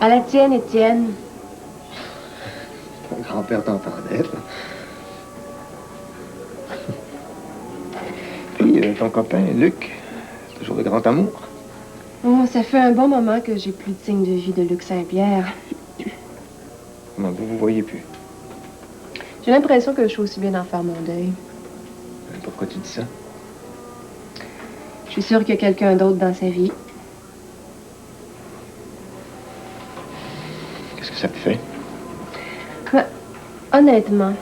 À la tienne, Étienne. Ton grand-père t'entendait. Puis ton copain, Luc, toujours de grand amour. Oh, ça fait un bon moment que j'ai plus de signes de vie de Luc Saint-Pierre. Comment vous voyez plus? J'ai l'impression que je suis aussi bien d'en faire mon deuil. Pourquoi tu dis ça? Je suis sûre qu'il y a quelqu'un d'autre dans sa vie. Qu'est-ce que ça te fait? Ben, honnêtement,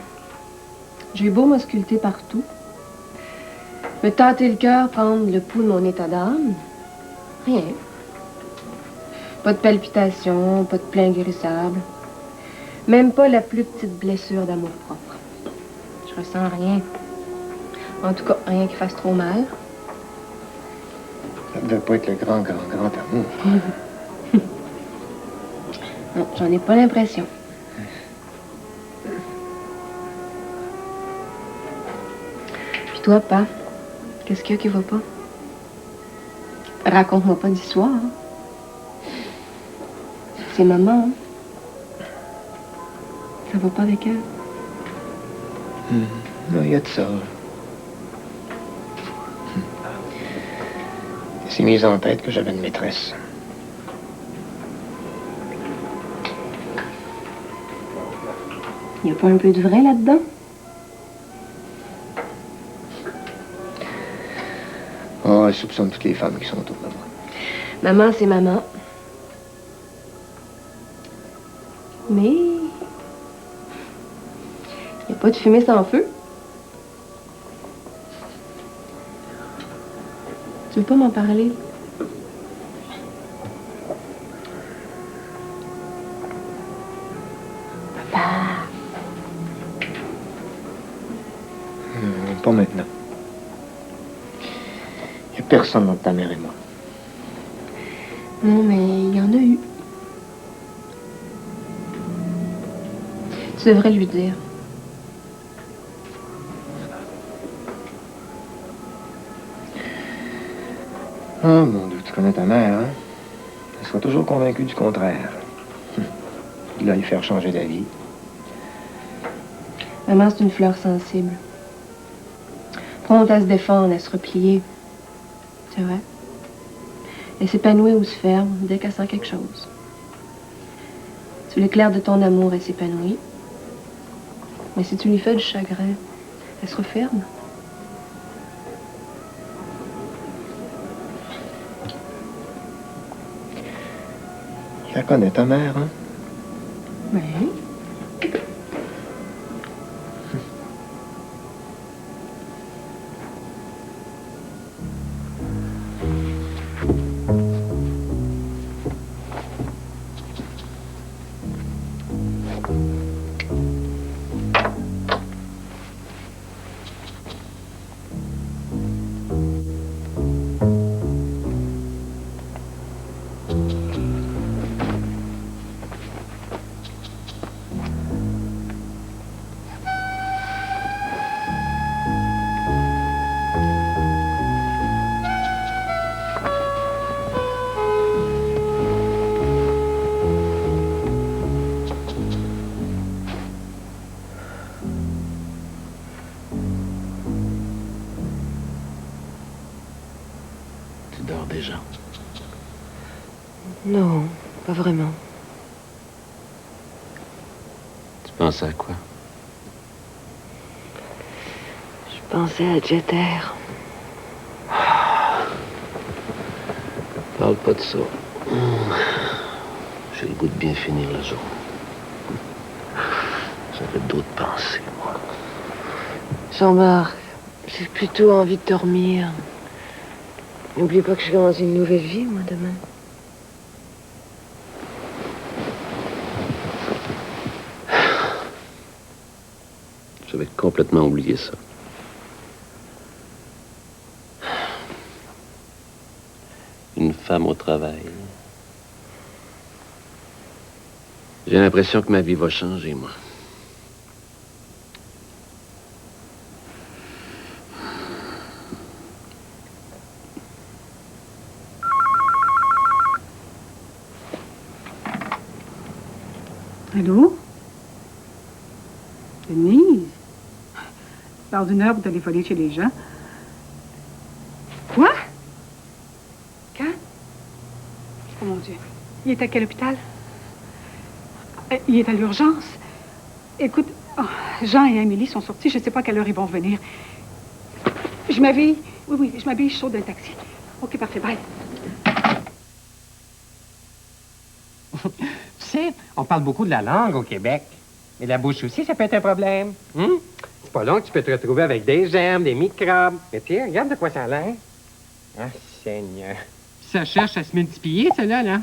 j'ai beau m'ausculter partout, me tâter le cœur, prendre le pouls de mon état d'âme. Rien. Pas de palpitations, pas de plaintes guérissables. Même pas la plus petite blessure d'amour-propre. Je ressens rien. En tout cas, rien qui fasse trop mal. Ça ne devait pas être le grand amour. Non, j'en ai pas l'impression. Puis toi, Pa, qu'est-ce qu'il y a qui va pas? Raconte-moi pas d'histoire. Hein? C'est maman, hein? Ça va pas avec elle? Non, il y a de ça. C'est mis en tête que j'avais une maîtresse. Il n'y a pas un peu de vrai là-dedans? Oh, elle soupçonne toutes les femmes qui sont autour de moi. Maman, c'est maman. Mais... il n'y a pas de fumée sans feu. Tu veux pas m'en parler? Papa. Pas maintenant. Il n'y a personne entre ta mère et moi. Non, mais il y en a eu. Tu devrais lui dire. Oh, mon Dieu, tu connais ta mère, hein? Elle soit toujours convaincue du contraire. Il va lui faire changer d'avis. Maman, c'est une fleur sensible. Pronte à se défendre, à se replier. C'est vrai. Elle s'épanouit ou se ferme dès qu'elle sent quelque chose. Sous l'éclair de ton amour, elle s'épanouit. Mais si tu lui fais du chagrin, elle se referme. Tu la connais, ta mère, hein? Oui. Tu dors déjà? Non, pas vraiment. Tu penses à quoi? Je pensais à Jeter. Parle pas de ça. J'ai le goût de bien finir la journée. J'avais d'autres pensées, moi. Jean-Marc, j'ai plutôt envie de dormir. N'oublie pas que je suis dans une nouvelle vie, moi, demain. J'avais complètement oublié ça. Une femme au travail. J'ai l'impression que ma vie va changer, moi. Allô? Denise? Dans une heure, vous allez voler chez les gens. Quoi? Quand? Oh mon Dieu. Il est à quel hôpital? Il est à l'urgence. Écoute, oh, Jean et Amélie sont sortis. Je ne sais pas à quelle heure ils vont revenir. Je m'habille. Oui, je m'habille. Je saute d'un taxi. OK, parfait. Bye. Tu sais, on parle beaucoup de la langue au Québec. Mais la bouche aussi, ça peut être un problème. C'est pas long que tu peux te retrouver avec des germes, des microbes. Mais tiens, regarde de quoi ça a l'air. Ah, Seigneur. Ça cherche à se multiplier, celle-là, là.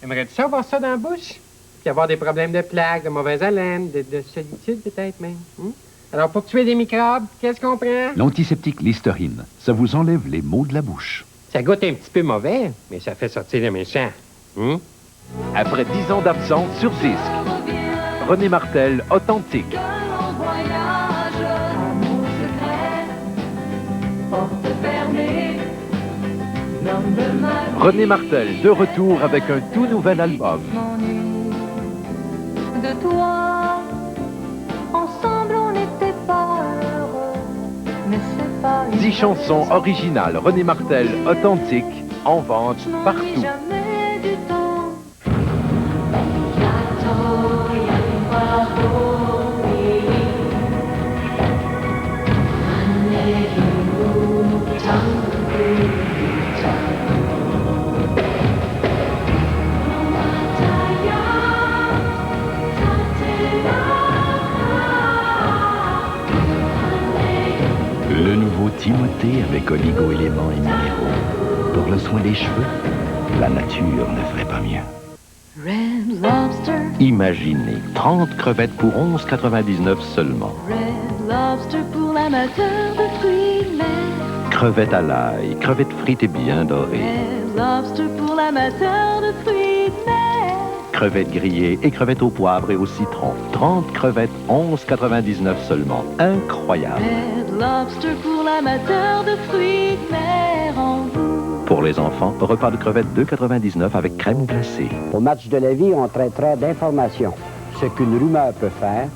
Aimerais-tu ça avoir ça dans la bouche? Puis avoir des problèmes de plaques, de mauvaise haleine, de solitude peut-être même. Alors, pour tuer des microbes, qu'est-ce qu'on prend? L'antiseptique Listerine, ça vous enlève les maux de la bouche. Ça goûte un petit peu mauvais, mais ça fait sortir le méchant. Après 10 ans d'absence sur disque, René Martel, authentique. René Martel, de retour avec un tout nouvel album. De toi, ensemble on n'était pas heureux, mais c'est pas 10 chansons originales René Martel, authentique, en vente partout. jamais du temps. Le nouveau Timothée avec oligo-éléments et minéraux. Pour le soin des cheveux, la nature ne ferait pas mieux. Red Lobster, Imaginez 30 crevettes pour 11,99 seulement. Red Lobster pour l'amateur de fruits de mer. Crevettes à l'ail, crevettes frites et bien dorées. Red Lobster pour l'amateur de fruits de mer. Crevettes grillées et crevettes au poivre et au citron. 30 crevettes, 11,99 seulement. Incroyable. Red Lobster pour l'amateur de fruits de mer en vous. Pour les enfants, repas de crevettes 2,99 avec crème glacée. Au match de la vie, on traitera d'information. Ce qu'une rumeur peut faire,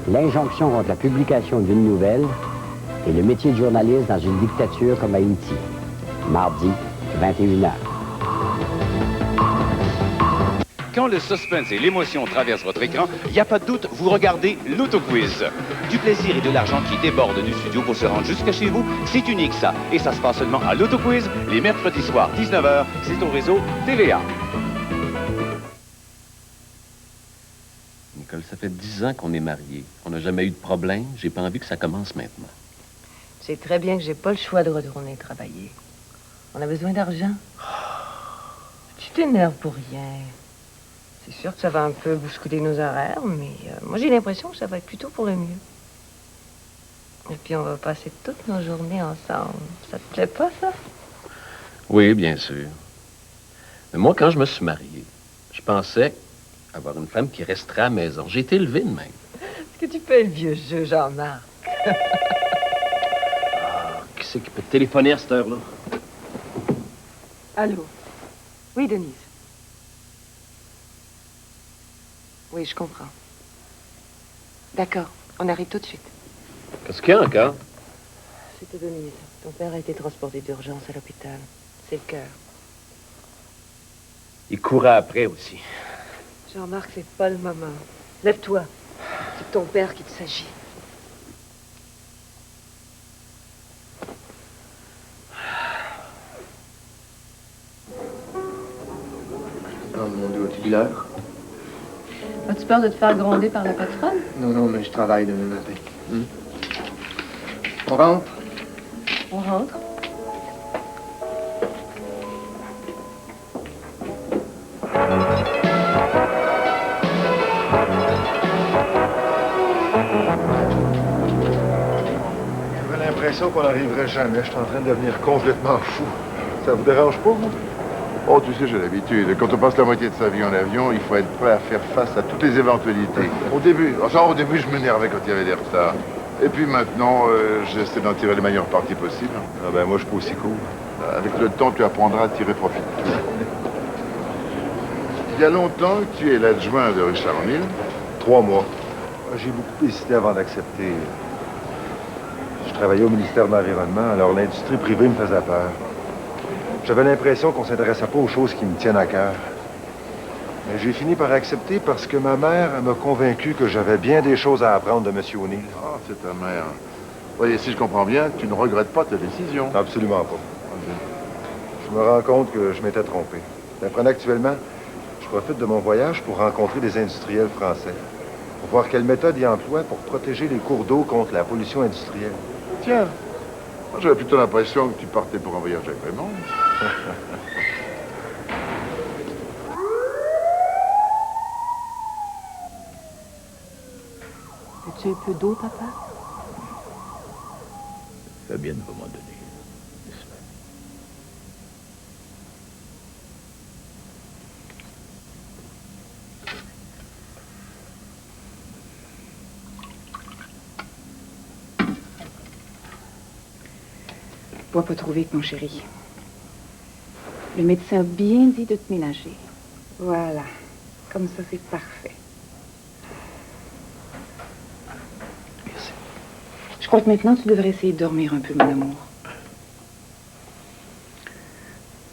l'injonction contre la publication d'une nouvelle et le métier de journaliste dans une dictature comme Haïti. Mardi, 21h. Quand le suspense et l'émotion traversent votre écran, il n'y a pas de doute, vous regardez l'autoquiz. Du plaisir et de l'argent qui débordent du studio pour se rendre jusqu'à chez vous, c'est unique ça. Et ça se passe seulement à l'autoquiz, les mercredis soirs, 19h, c'est au réseau TVA. Nicole, ça fait 10 ans qu'on est mariés. On n'a jamais eu de problème. J'ai pas envie que ça commence maintenant. Tu sais très bien que j'ai pas le choix de retourner travailler. On a besoin d'argent. Tu t'énerves pour rien. C'est sûr que ça va un peu bousculer nos horaires, mais moi j'ai l'impression que ça va être plutôt pour le mieux. Et puis on va passer toutes nos journées ensemble. Ça te plaît pas, ça? Oui, bien sûr. Mais moi, quand je me suis marié, je pensais avoir une femme qui resterait à la maison. J'ai été élevé de même. Est-ce que tu fais le vieux jeu, Jean-Marc? Qui c'est qui peut te téléphoner à cette heure-là? Allô? Oui, Denise. Oui, je comprends. D'accord, on arrive tout de suite. Qu'est-ce qu'il y a encore? C'était Denise. Ton père a été transporté d'urgence à l'hôpital. C'est le cœur. Il courait après aussi. Jean-Marc, c'est pas le moment. Lève-toi. C'est de ton père qu'il s'agit. Oh mon Dieu, as-tu vu l'heure? As-tu peur de te faire gronder par la patronne? Non, mais je travaille demain matin. On rentre? On rentre. J'avais l'impression qu'on n'arriverait jamais. Je suis en train de devenir complètement fou. Ça vous dérange pas, vous? Oh, tu sais, j'ai l'habitude. Quand on passe la moitié de sa vie en avion, il faut être prêt à faire face à toutes les éventualités. Au début, je m'énervais quand il y avait des retards. Et puis maintenant, j'essaie d'en tirer les meilleures parties possibles. Ah ben, moi, je suis pas aussi cool. Avec le temps, tu apprendras à tirer profit de tout. Il y a longtemps que tu es l'adjoint de Richard Mille. 3 mois. J'ai beaucoup hésité avant d'accepter. Je travaillais au ministère de l'Environnement, alors l'industrie privée me faisait peur. J'avais l'impression qu'on ne s'intéressait pas aux choses qui me tiennent à cœur. Mais j'ai fini par accepter parce que ma mère m'a convaincu que j'avais bien des choses à apprendre de M. O'Neill. Ah, c'est ta mère. Oui, si je comprends bien, tu ne regrettes pas ta décision. Absolument pas. Je me rends compte que je m'étais trompé. D'après actuellement, je profite de mon voyage pour rencontrer des industriels français, pour voir quelles méthodes ils emploient pour protéger les cours d'eau contre la pollution industrielle. Tiens, moi j'avais plutôt l'impression que tu partais pour un voyage avec Raymond. Veux-tu un peu d'eau, papa? Fabienne va m'en donner. Bois pas trop vite, mon chéri. Le médecin a bien dit de te ménager. Voilà. Comme ça, c'est parfait. Merci. Je crois que maintenant, tu devrais essayer de dormir un peu, mon amour.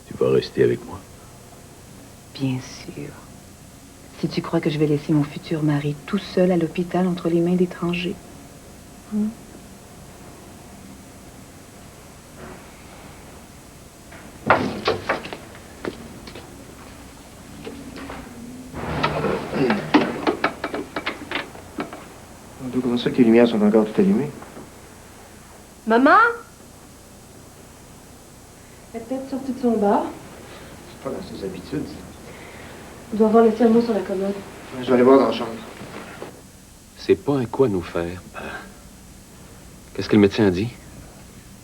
Tu vas rester avec moi? Bien sûr. Si tu crois que je vais laisser mon futur mari tout seul à l'hôpital entre les mains d'étrangers. Comment ça que les lumières sont encore toutes allumées? Maman? Elle est peut-être sortie de son bar. C'est pas dans ses habitudes. Il doit avoir laissé un mot sur la commode. Je vais aller voir dans la chambre. C'est pas un quoi nous faire. Qu'est-ce que le médecin a dit?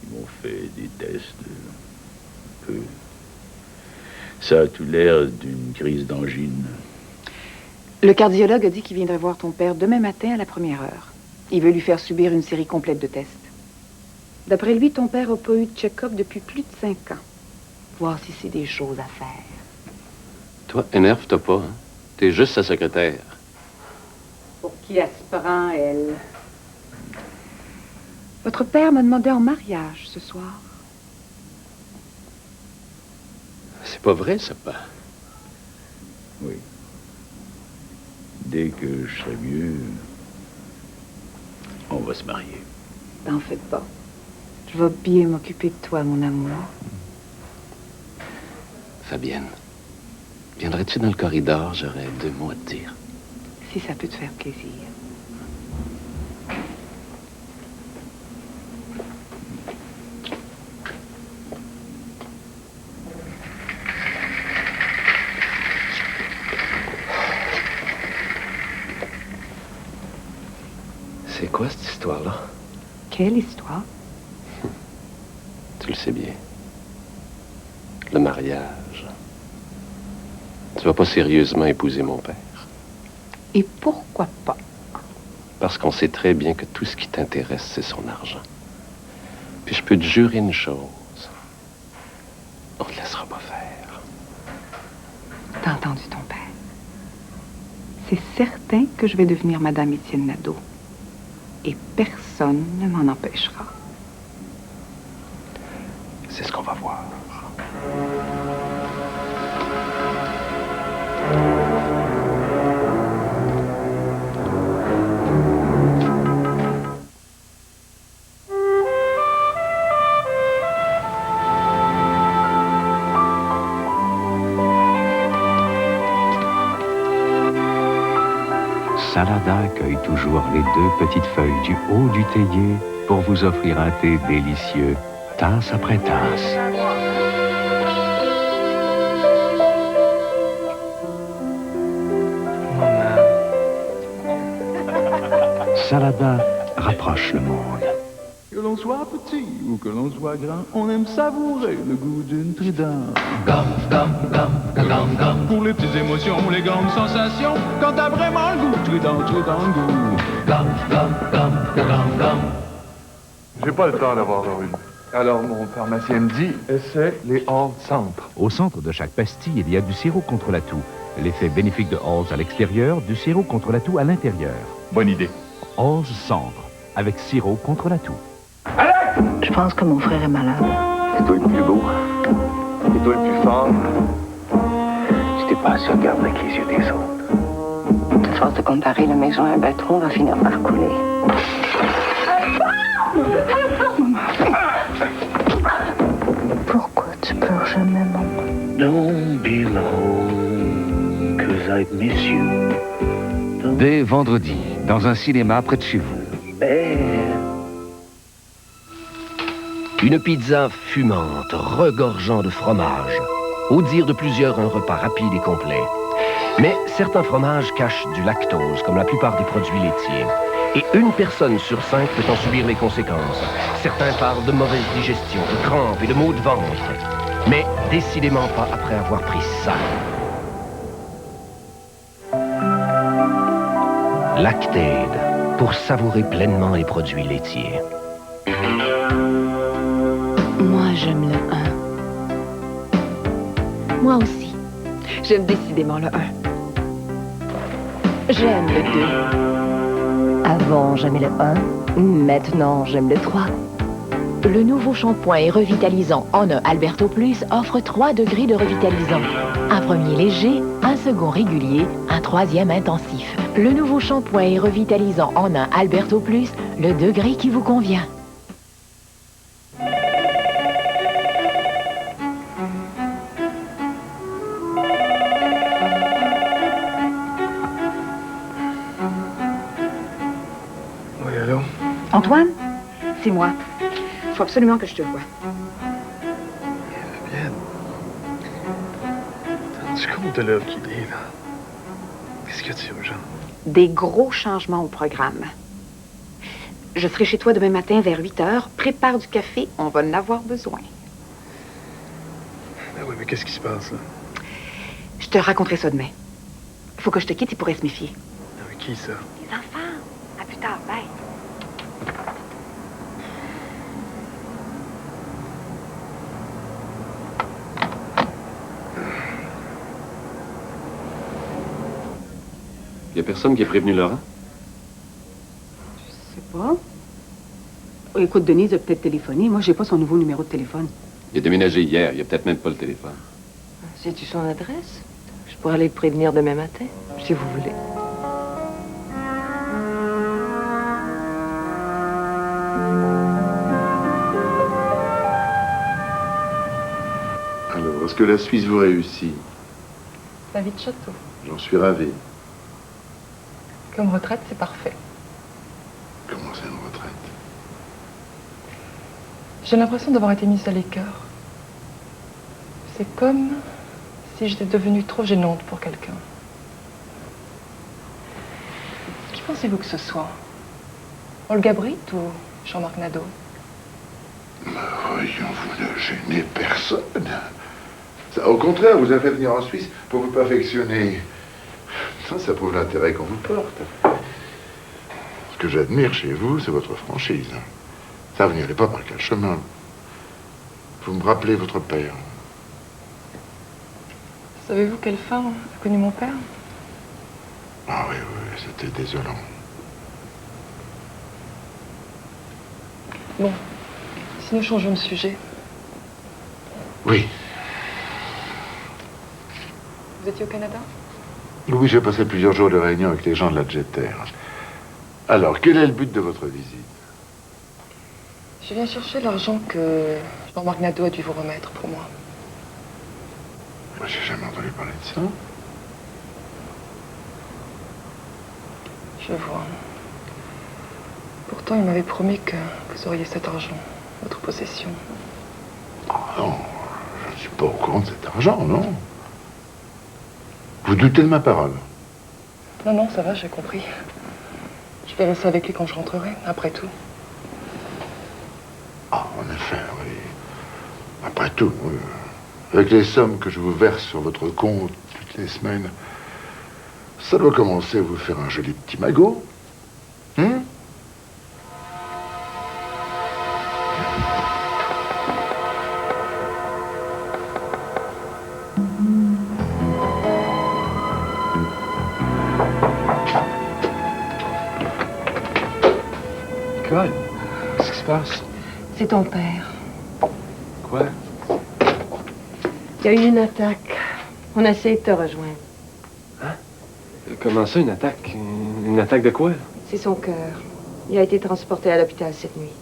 Ils m'ont fait des tests. Un peu. Ça a tout l'air d'une crise d'angine. Le cardiologue a dit qu'il viendrait voir ton père demain matin à la 1e heure. Il veut lui faire subir une série complète de tests. D'après lui, ton père n'a pas eu de check-up depuis plus de 5 ans. Voir si c'est des choses à faire. Toi, énerve-toi pas, hein? T'es juste sa secrétaire. Pour qui elle se prend, elle? Votre père m'a demandé en mariage ce soir. C'est pas vrai, ça, pas. Oui. Dès que je serai mieux, on va se marier. T'en fais pas. Je vais bien m'occuper de toi, mon amour. Fabienne, viendrais-tu dans le corridor? J'aurais 2 mots à te dire. Si ça peut te faire plaisir. C'est quoi cette histoire-là? Quelle histoire? Tu le sais bien. Le mariage. Tu vas pas sérieusement épouser mon père. Et pourquoi pas? Parce qu'on sait très bien que tout ce qui t'intéresse, c'est son argent. Puis je peux te jurer une chose. On te laissera pas faire. T'as entendu ton père? C'est certain que je vais devenir Madame Étienne Nadeau. Et personne ne m'en empêchera. C'est ce qu'on va voir. Salada accueille toujours les 2 petites feuilles du haut du théier pour vous offrir un thé délicieux, tasse après tasse. Salada rapproche le monde. Que l'on soit petit ou que l'on soit grand, on aime savourer le goût d'une trident. Pour les petites émotions, les grandes sensations, quand t'as vraiment le goût, trident le goût. J'ai pas le temps d'avoir une. Alors mon pharmacien me dit, essaie les hors centres. Au centre de chaque pastille, il y a du sirop contre la toux. L'effet bénéfique de Halls à l'extérieur, du sirop contre la toux à l'intérieur. Bonne idée. Halls Cendre, avec sirop contre la toux. Je pense que mon frère est malade. C'est toi le plus beau. C'est toi le plus fort. Tu t'es pas assis à regarder avec les yeux des autres. De force de comparer la maison à un bateau, on va finir par couler. Pourquoi tu pleures jamais, maman? Don't be long, 'cause I miss you. Dès vendredi, dans un cinéma près de chez vous. Une pizza fumante, regorgeant de fromage. Au dire de plusieurs, un repas rapide et complet. Mais certains fromages cachent du lactose, comme la plupart des produits laitiers. Et une personne sur 5 peut en subir les conséquences. Certains parlent de mauvaise digestion, de crampes et de maux de ventre. Mais décidément pas après avoir pris ça. Lactaid, pour savourer pleinement les produits laitiers. Moi, j'aime le 1. Moi aussi. J'aime décidément le 1. J'aime le 2. Avant, j'aimais le 1. Maintenant, j'aime le 3. Le nouveau shampoing et revitalisant en 1 Alberto Plus offre 3 degrés de revitalisant. Un premier léger, un second régulier, un troisième intensif. Le nouveau shampoing et revitalisant en 1 Alberto Plus, le degré qui vous convient. Oui, allô? Antoine, c'est moi. Il faut absolument que je te voie. Fabienne. Tu comptes de l'œuvre qui est là? Qu'est-ce que tu as urgent? Des gros changements au programme. Je serai chez toi demain matin vers 8 heures. Prépare du café, on va en avoir besoin. Ben oui, mais qu'est-ce qui se passe, là? Je te raconterai ça demain. Il faut que je te quitte, il pourrait se méfier. Avec qui, ça? Les enfants. À plus tard, bye. Il n'y a personne qui a prévenu Laurent? Je sais pas. Oh, écoute, Denise a peut-être téléphoné. Moi, j'ai pas son nouveau numéro de téléphone. Il a déménagé hier, il a peut-être même pas le téléphone. Sais-tu son adresse? Je pourrais aller le prévenir demain matin, si vous voulez. Alors, est-ce que la Suisse vous réussit? La vie de château. J'en suis ravi. Comme retraite, c'est parfait. Comment c'est une retraite? J'ai l'impression d'avoir été mise à l'écart. C'est comme si j'étais devenue trop gênante pour quelqu'un. Qui pensez-vous que ce soit? Olga Britt ou Jean-Marc Nadeau? Voyons, vous ne gênez personne. Ça, au contraire, vous avez fait venir en Suisse pour vous perfectionner. Ça prouve l'intérêt qu'on vous porte. Ce que j'admire chez vous, c'est votre franchise. Ça, vous n'y allez pas par quel chemin. Vous me rappelez votre père. Savez-vous quelle femme a connu mon père? Ah oui, oui, c'était désolant. Bon, si nous changeons de sujet. Oui. Vous étiez au Canada? Oui, j'ai passé plusieurs jours de réunion avec les gens de la Jeter. Alors, quel est le but de votre visite? Je viens chercher l'argent que Jean-Marc Nadeau a dû vous remettre pour moi. Moi, j'ai jamais entendu parler de ça. Je vois. Pourtant, il m'avait promis que vous auriez cet argent, votre possession. Ah non, je ne suis pas au courant de cet argent, non. Vous doutez de ma parole? Non, non, ça va, j'ai compris. Je verrai ça avec lui quand je rentrerai, après tout. Ah, en effet, oui. Après tout, oui. Avec les sommes que je vous verse sur votre compte toutes les semaines, ça doit commencer à vous faire un joli petit magot. Hein? passe? C'est ton père. Quoi? Il y a eu une attaque. On a essayé de te rejoindre. Comment ça, une attaque? Une attaque de quoi? C'est son cœur. Il a été transporté à l'hôpital cette nuit.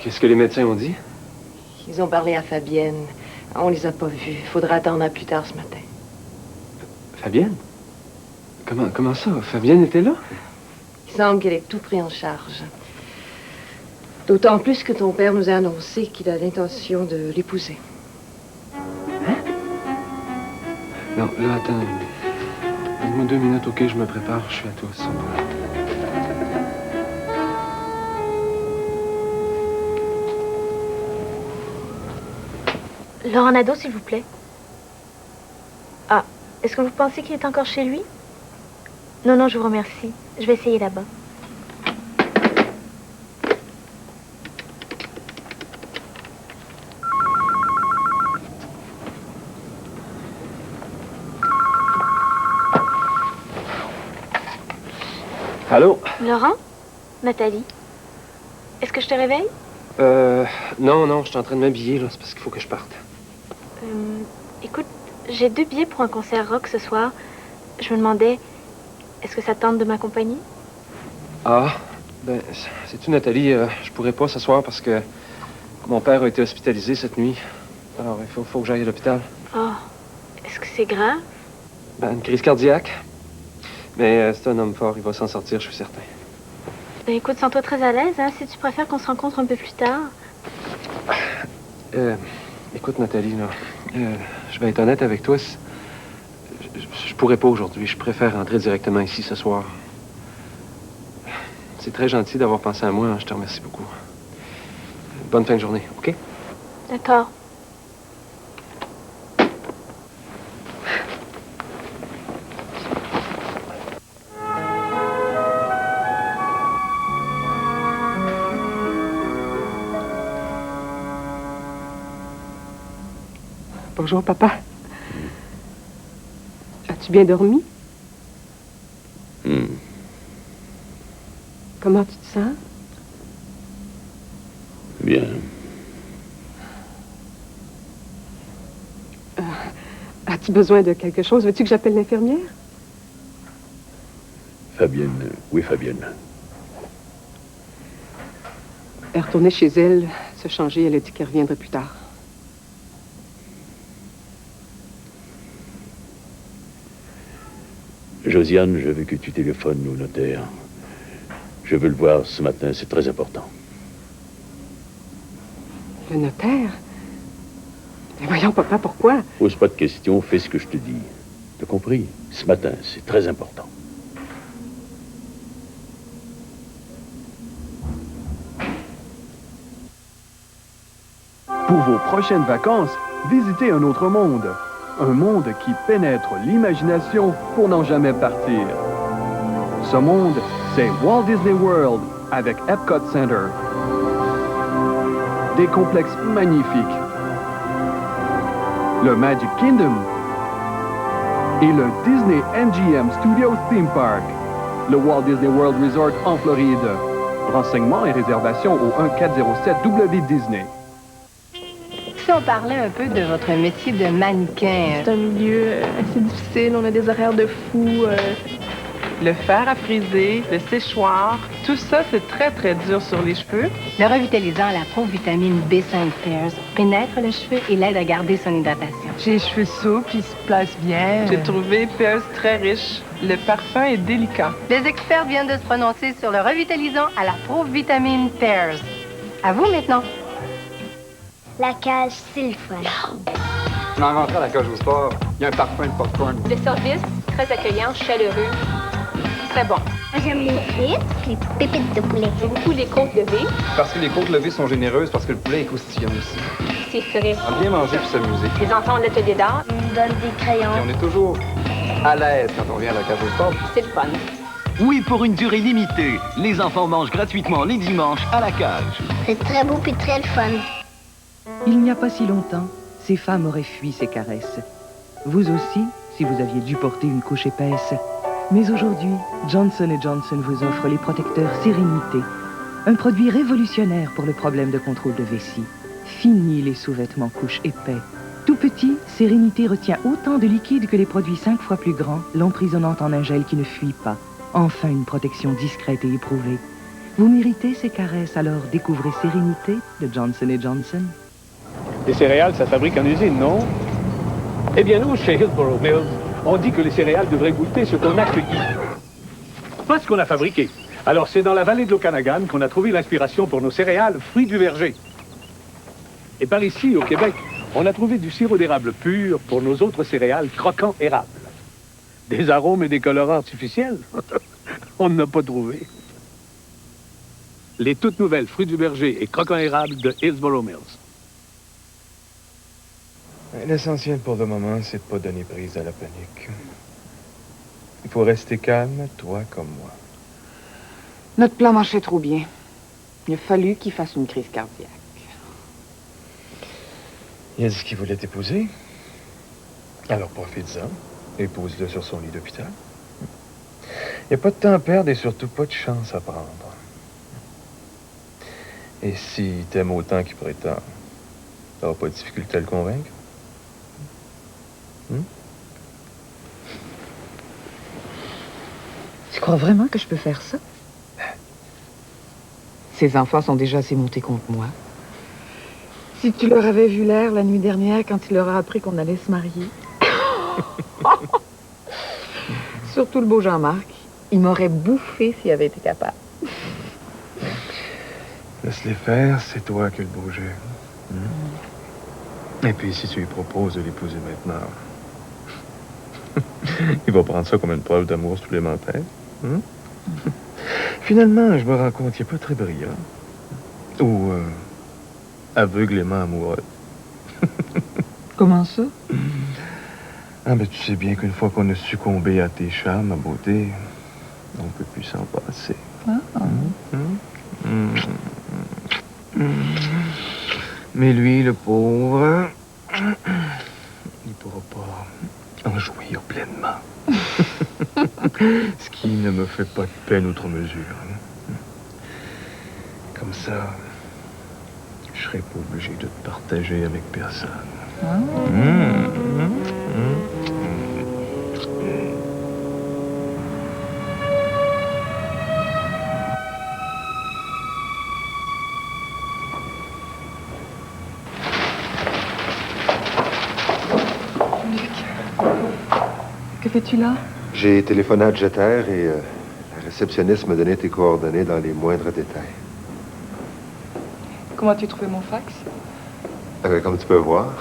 Qu'est-ce que les médecins ont dit? Ils ont parlé à Fabienne. On les a pas vus. Il faudra attendre à plus tard ce matin. Fabienne? Comment ça? Fabienne était là? Il semble qu'elle ait tout pris en charge. D'autant plus que ton père nous a annoncé qu'il a l'intention de l'épouser. Non, là, attends. Donne-moi 2 minutes, OK? Je me prépare. Je suis à toi, sans problème. Laurent Nadeau, s'il vous plaît. Ah, est-ce que vous pensez qu'il est encore chez lui? Non, non, je vous remercie. Je vais essayer là-bas. Allô? Laurent? Nathalie? Est-ce que je te réveille? Non, je suis en train de m'habiller, là. C'est parce qu'il faut que je parte. Écoute, j'ai 2 billets pour un concert rock ce soir. Je me demandais, est-ce que ça te tente de m'accompagner? Ah, ben, sais-tu, Nathalie, je pourrais pas ce soir parce que mon père a été hospitalisé cette nuit. Alors, il faut que j'aille à l'hôpital. Oh, est-ce que c'est grave? Ben, une crise cardiaque. Mais c'est un homme fort, il va s'en sortir, je suis certain. Ben écoute, sens-toi très à l'aise, hein, si tu préfères qu'on se rencontre un peu plus tard. Écoute, Nathalie, là, je vais être honnête avec toi. Je pourrais pas aujourd'hui. Je préfère rentrer directement ici ce soir. C'est très gentil d'avoir pensé à moi. Hein, je te remercie beaucoup. Bonne fin de journée, OK? D'accord. Bonjour, papa. As-tu bien dormi? Comment tu te sens? Bien. As-tu besoin de quelque chose? Veux-tu que j'appelle l'infirmière? Fabienne, oui, Fabienne. Elle est retournée chez elle, se changer. Elle a dit qu'elle reviendrait plus tard. Josiane, je veux que tu téléphones au notaire. Je veux le voir ce matin, c'est très important. Le notaire? Mais voyons, papa, pourquoi? Pose pas de questions, fais ce que je te dis. T'as compris? Ce matin, c'est très important. Pour vos prochaines vacances, visitez un autre monde. Un monde qui pénètre l'imagination pour n'en jamais partir. Ce monde, c'est Walt Disney World avec Epcot Center. Des complexes magnifiques. Le Magic Kingdom. Et le Disney MGM Studios Theme Park. Le Walt Disney World Resort en Floride. Renseignements et réservations au 1407-W-Disney. Si on parlait un peu de votre métier de mannequin. C'est un milieu assez difficile, on a des horaires de fou. Le fer à friser, le séchoir, tout ça, c'est très, très dur sur les cheveux. Le revitalisant à la provitamine B5 Pears pénètre le cheveu et l'aide à garder son hydratation. J'ai les cheveux souples, ils se placent bien. J'ai trouvé Pears très riche. Le parfum est délicat. Les experts viennent de se prononcer sur le revitalisant à la provitamine Pears. À vous maintenant. La cage, c'est le fun. En rentrant à la cage au sport, il y a un parfum de popcorn. Le service, très accueillant, chaleureux, très bon. J'aime les frites, les pépites de poulet. J'aime beaucoup les côtes levées. Parce que les côtes levées sont généreuses, parce que le poulet est croustillant aussi. C'est frais. On a bien manger puis s'amuser. Les enfants ont l'atelier d'art. Ils me donnent des crayons. Et on est toujours à l'aise quand on vient à la cage au sport. C'est le fun. Oui, pour une durée limitée. Les enfants mangent gratuitement les dimanches à la cage. C'est très beau puis très le fun. Il n'y a pas si longtemps, ces femmes auraient fui ces caresses. Vous aussi, si vous aviez dû porter une couche épaisse. Mais aujourd'hui, Johnson & Johnson vous offre les protecteurs Sérénité, un produit révolutionnaire pour le problème de contrôle de vessie. Fini les sous-vêtements couches épais. Tout petit, Sérénité retient autant de liquide que les produits 5 fois plus grands, l'emprisonnant en un gel qui ne fuit pas. Enfin, une protection discrète et éprouvée. Vous méritez ces caresses, alors découvrez Sérénité de Johnson & Johnson. Les céréales, ça fabrique en usine, non? Eh bien, nous, chez Hillsborough Mills, on dit que les céréales devraient goûter ce qu'on a cueilli. Pas ce qu'on a fabriqué. Alors, c'est dans la vallée de l'Okanagan qu'on a trouvé l'inspiration pour nos céréales fruits du verger. Et par ici, au Québec, on a trouvé du sirop d'érable pur pour nos autres céréales croquants érables. Des arômes et des colorants artificiels, on n'en a pas trouvé. Les toutes nouvelles fruits du berger et croquants érables de Hillsborough Mills. L'essentiel pour le moment, c'est de ne pas donner prise à la panique. Il faut rester calme, toi comme moi. Notre plan marchait trop bien. Il a fallu qu'il fasse une crise cardiaque. Il a dit qu'il voulait t'épouser. Alors profite-en. Épouse-le sur son lit d'hôpital. Il n'y a pas de temps à perdre et surtout pas de chance à prendre. Et s'il t'aime autant qu'il prétend, t'auras pas de difficulté à le convaincre? Tu crois vraiment que je peux faire ça? Ces enfants sont déjà assez montés contre moi. Si tu leur avais vu l'air la nuit dernière quand il leur a appris qu'on allait se marier. Surtout le beau Jean-Marc. Il m'aurait bouffé s'il avait été capable. Laisse-les faire, c'est toi qui le beau jeu. Et puis, si tu lui proposes de l'épouser maintenant, il va prendre ça comme une preuve d'amour supplémentaire. Finalement, je me rends compte qu'il n'est pas très brillant. Ou aveuglément amoureux. Comment ça? Ah, ben, tu sais bien qu'une fois qu'on a succombé à tes charmes, à beauté, on ne peut plus s'en passer. Mais lui, le pauvre, il pourra pas en jouir pleinement. Ce qui ne me fait pas de peine outre mesure. Comme ça, je serai pas obligé de te partager avec personne. Que fais-tu là? J'ai téléphoné à Jeter et la réceptionniste m'a donné tes coordonnées dans les moindres détails. Comment as-tu trouvé mon fax? Comme tu peux voir.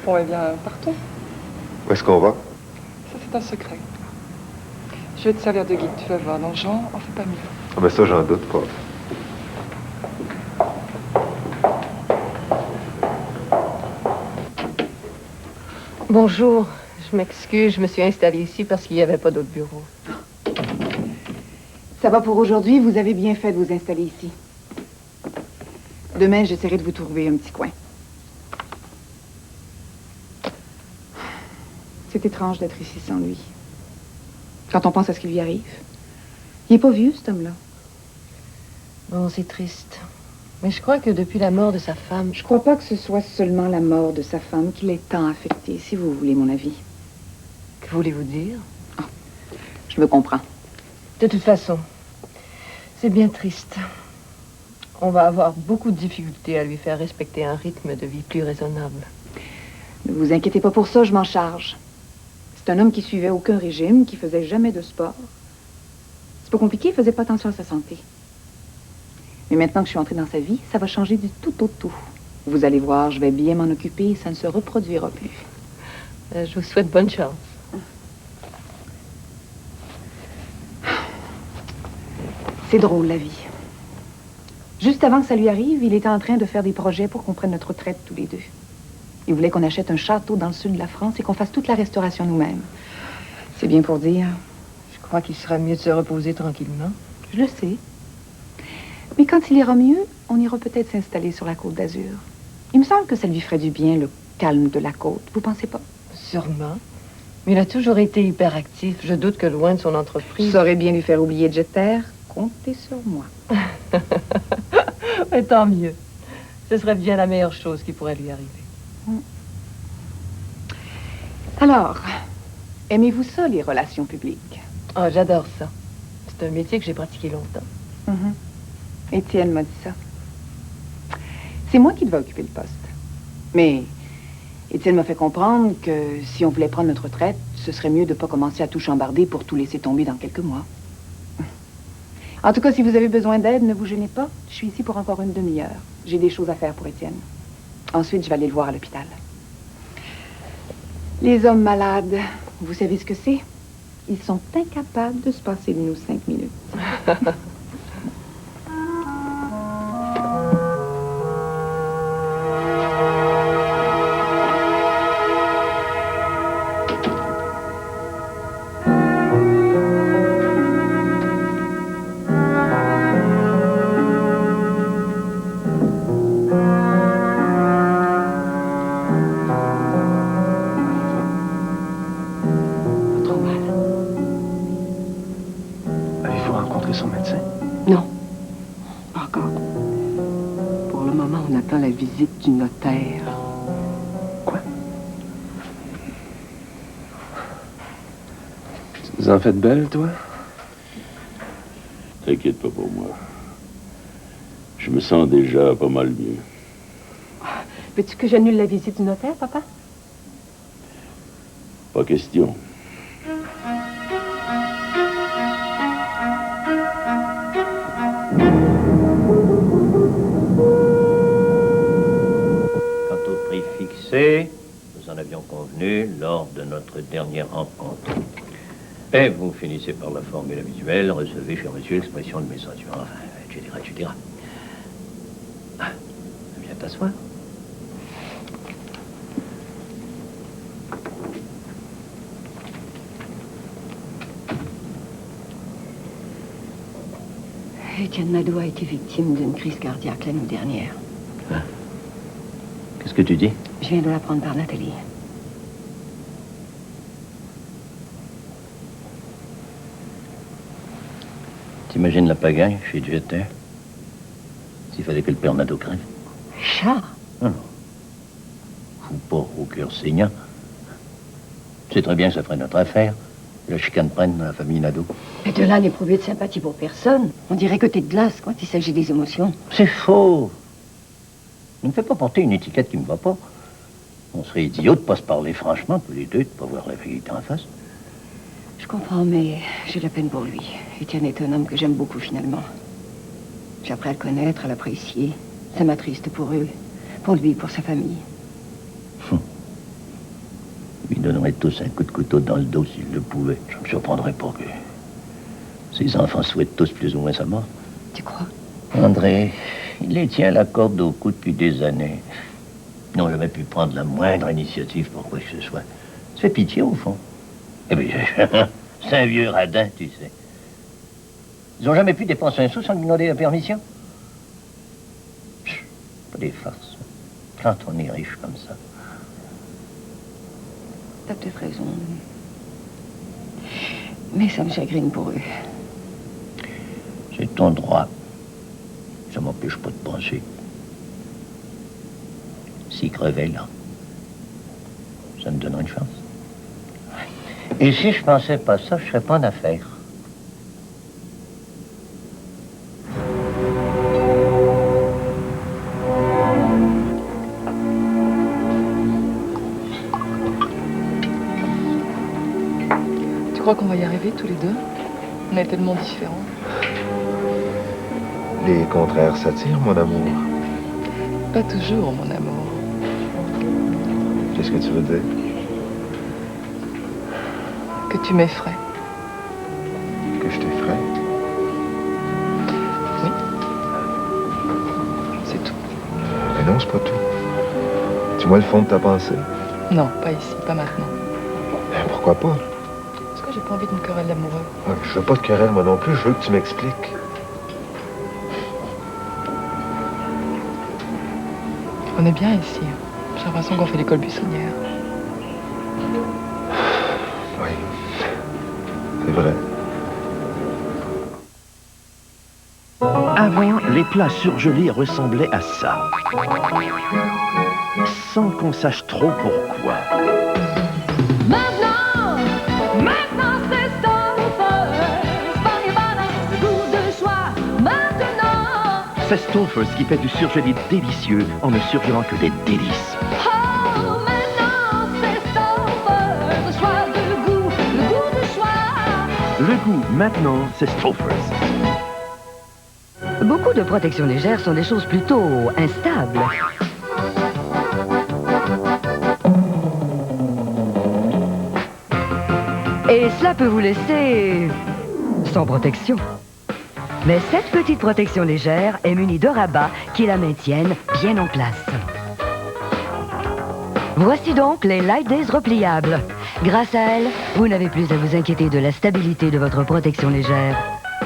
Bon, eh bien, partons. Où est-ce qu'on va? Ça, c'est un secret. Je vais te servir de guide, tu vas voir. Non, Jean, en fais pas mieux. Ah ben ça, j'en doute pas. Bonjour. Je m'excuse, je me suis installée ici parce qu'il n'y avait pas d'autre bureau. Ça va pour aujourd'hui, vous avez bien fait de vous installer ici. Demain, j'essaierai de vous trouver un petit coin. C'est étrange d'être ici sans lui. Quand on pense à ce qui lui arrive. Il n'est pas vieux, cet homme-là. Bon, c'est triste. Mais je crois que depuis la mort de sa femme... Je crois pas que ce soit seulement la mort de sa femme qui l'ait tant affecté, si vous voulez mon avis. Que voulez-vous dire? Oh, je me comprends. De toute façon, c'est bien triste. On va avoir beaucoup de difficultés à lui faire respecter un rythme de vie plus raisonnable. Ne vous inquiétez pas pour ça, je m'en charge. C'est un homme qui suivait aucun régime, qui faisait jamais de sport. C'est pas compliqué, il faisait pas attention à sa santé. Mais maintenant que je suis entrée dans sa vie, ça va changer du tout au tout. Vous allez voir, je vais bien m'en occuper et ça ne se reproduira plus. Je vous souhaite bonne chance. C'est drôle, la vie. Juste avant que ça lui arrive, il était en train de faire des projets pour qu'on prenne notre retraite tous les deux. Il voulait qu'on achète un château dans le sud de la France et qu'on fasse toute la restauration nous-mêmes. C'est bien pour dire. Je crois qu'il serait mieux de se reposer tranquillement. Je le sais. Mais quand il ira mieux, on ira peut-être s'installer sur la côte d'Azur. Il me semble que ça lui ferait du bien, le calme de la côte. Vous pensez pas? Sûrement. Mais il a toujours été hyperactif. Je doute que loin de son entreprise... Je saurais bien lui faire oublier Jeter. Comptez sur moi. Mais tant mieux. Ce serait bien la meilleure chose qui pourrait lui arriver. Alors, aimez-vous ça, les relations publiques? Oh, j'adore ça. C'est un métier que j'ai pratiqué longtemps. Étienne m'a dit ça. C'est moi qui devais occuper le poste. Mais Étienne m'a fait comprendre que si on voulait prendre notre retraite, ce serait mieux de ne pas commencer à tout chambarder pour tout laisser tomber dans quelques mois. En tout cas, si vous avez besoin d'aide, ne vous gênez pas. Je suis ici pour encore une demi-heure. J'ai des choses à faire pour Étienne. Ensuite, je vais aller le voir à l'hôpital. Les hommes malades, vous savez ce que c'est? Ils sont incapables de se passer de nous 5 minutes. Son médecin? Non, pas encore. Pour le moment, on attend la visite du notaire. Quoi? Tu nous en fais de belles, toi? T'inquiète pas pour moi. Je me sens déjà pas mal mieux. Veux-tu que j'annule la visite du notaire, papa? Pas question. Nous en avions convenu lors de notre dernière rencontre. Et vous finissez par la formule habituelle, recevez, cher monsieur, l'expression de mes sentiments, enfin, etc. Viens t'asseoir. Étienne Nadeau a été victime d'une crise cardiaque l'année dernière. Hein? Qu'est-ce que tu dis? Je viens de l'apprendre par Nathalie. T'imagines la pagaille chez Jeter? S'il fallait que le père Nadeau crève. Chat? Non. Fou pas au cœur saignant. Tu sais très bien que ça ferait notre affaire. La chicane prenne dans la famille Nadeau. Mais de là n'éprouver de sympathie pour personne. On dirait que t'es de glace quand il s'agit des émotions. C'est faux. Ne me fais pas porter une étiquette qui me va pas. On serait idiot de pas se parler franchement, tous les deux, de pas voir la vérité en face. Je comprends, mais j'ai de la peine pour lui. Étienne est un homme que j'aime beaucoup, finalement. J'ai appris à le connaître, à l'apprécier. Ça m'attriste pour eux, pour lui, pour sa famille. Ils donneraient tous un coup de couteau dans le dos s'ils le pouvaient. Je me surprendrais pas que ses enfants souhaitent tous plus ou moins sa mort. Tu crois? André, il les tient la corde au cou depuis des années. Ils n'ont jamais pu prendre la moindre initiative pour quoi que ce soit. Ça fait pitié, au fond. Eh bien, c'est un vieux radin, tu sais. Ils n'ont jamais pu dépenser un sou sans lui demander la permission. Chut, pas des farces. Quand on est riche comme ça. T'as peut-être raison. Mais ça me chagrine pour eux. C'est ton droit. Ça m'empêche pas de penser. S'ils crevaient là, ça me donnerait une chance. Et si je pensais pas ça, je serais pas en affaire. Tu crois qu'on va y arriver tous les deux? On est tellement différents. Les contraires s'attirent, mon amour. Pas toujours, mon amour. Qu'est-ce que tu veux dire? Que tu m'effraies. Que je t'effraie? Oui. C'est tout. Mais non, c'est pas tout. Dis-moi le fond de ta pensée. Non, pas ici, pas maintenant. Pourquoi pas? Parce que j'ai pas envie d'une querelle d'amoureux. Ouais, je veux pas de querelle, moi non plus. Je veux que tu m'expliques. On est bien ici. J'ai l'impression qu'on fait l'école buissonnière. C'est vrai. Avant, les plats surgelés ressemblaient à ça. Sans qu'on sache trop pourquoi. Maintenant c'est Stouffer's, le goût de choix. Maintenant. C'est Stouffer's qui fait du surgelé délicieux en ne surgelant que des délices. Oh, maintenant c'est Stouffer's, le choix de goût, le goût de choix. Le goût, maintenant, c'est Stouffer's. Beaucoup de protections légères sont des choses plutôt instables. Et cela peut vous laisser sans protection. Mais cette petite protection légère est munie de rabats qui la maintiennent bien en place. Voici donc les Light Days repliables. Grâce à elles, vous n'avez plus à vous inquiéter de la stabilité de votre protection légère.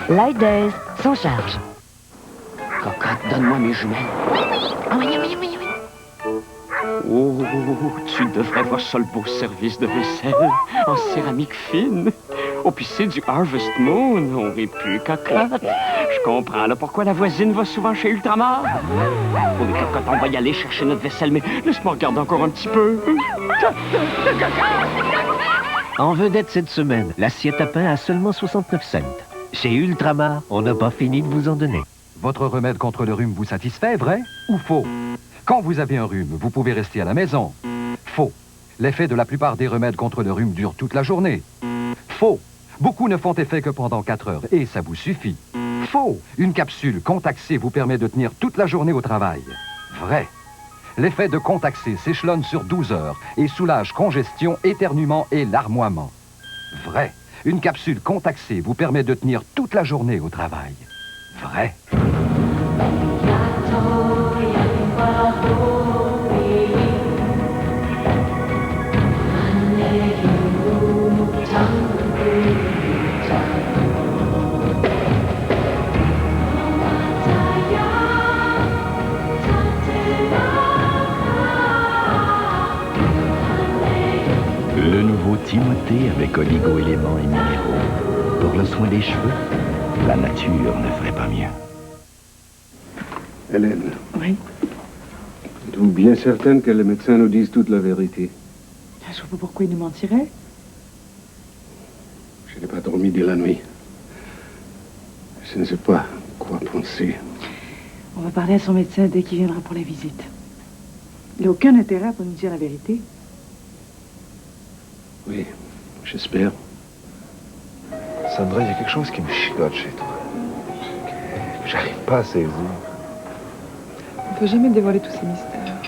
Light Days, sans charge. Cocotte, donne-moi mes jumelles. Oh, tu devrais voir ça le beau service de vaisselle en céramique fine. Oh, puis c'est du Harvest Moon. On rit plus, cocotte. Je comprends là pourquoi la voisine va souvent chez Ultramar. Oh, mais cocotte, on va y aller chercher notre vaisselle, mais laisse-moi regarder encore un petit peu. En vedette cette semaine, l'assiette à pain à seulement 69 cents. Chez Ultramar, on n'a pas fini de vous en donner. Votre remède contre le rhume vous satisfait, vrai ou faux? Quand vous avez un rhume, vous pouvez rester à la maison. Faux. L'effet de la plupart des remèdes contre le rhume dure toute la journée. Faux. Beaucoup ne font effet que pendant 4 heures, et ça vous suffit. Faux. Une capsule Contac-C vous permet de tenir toute la journée au travail. Vrai. L'effet de Contac-C s'échelonne sur 12 heures et soulage congestion, éternuement et larmoiement. Vrai. Une capsule Contac-C vous permet de tenir toute la journée au travail. Vrai. Le nouveau Timothée avec oligo-éléments et minéraux. Pour le soin des cheveux, la nature ne ferait pas mieux. Hélène. Oui. Êtes-vous bien certaine que les médecins nous disent toute la vérité? Je vois pas pourquoi il nous mentirait. Je n'ai pas dormi de la nuit. Je ne sais pas quoi penser. On va parler à son médecin dès qu'il viendra pour la visite. Il n'a aucun intérêt pour nous dire la vérité. Oui, j'espère. Sandra, il y a quelque chose qui me chicote chez toi. J'arrive pas à saisir. On ne peut jamais dévoiler tous ces mystères.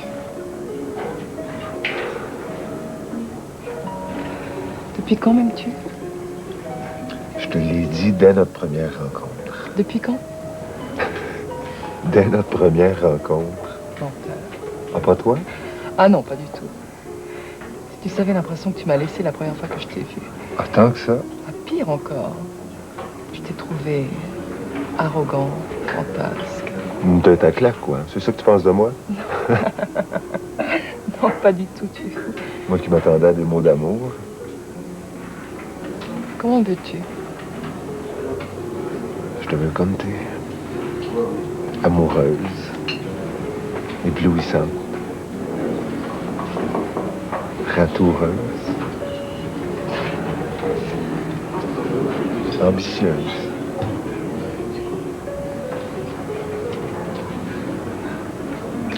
Depuis quand m'aimes-tu? Je te l'ai dit dès notre première rencontre. Depuis quand? Dès notre première rencontre. Menteur. Ah, pas toi? Ah non, pas du tout. Si tu savais l'impression que tu m'as laissé la première fois que je t'ai vu. Ah, tant que ça? Ah, pire encore. Je t'ai trouvé arrogant, fantasque. De ta claque, quoi. C'est ça que tu penses de moi? Non, pas du tout, tu es fou. Moi qui m'attendais à des mots d'amour. Comment veux-tu? Je te veux comme t'es. Amoureuse. Éblouissante. Ratoureuse. Ambitieuse.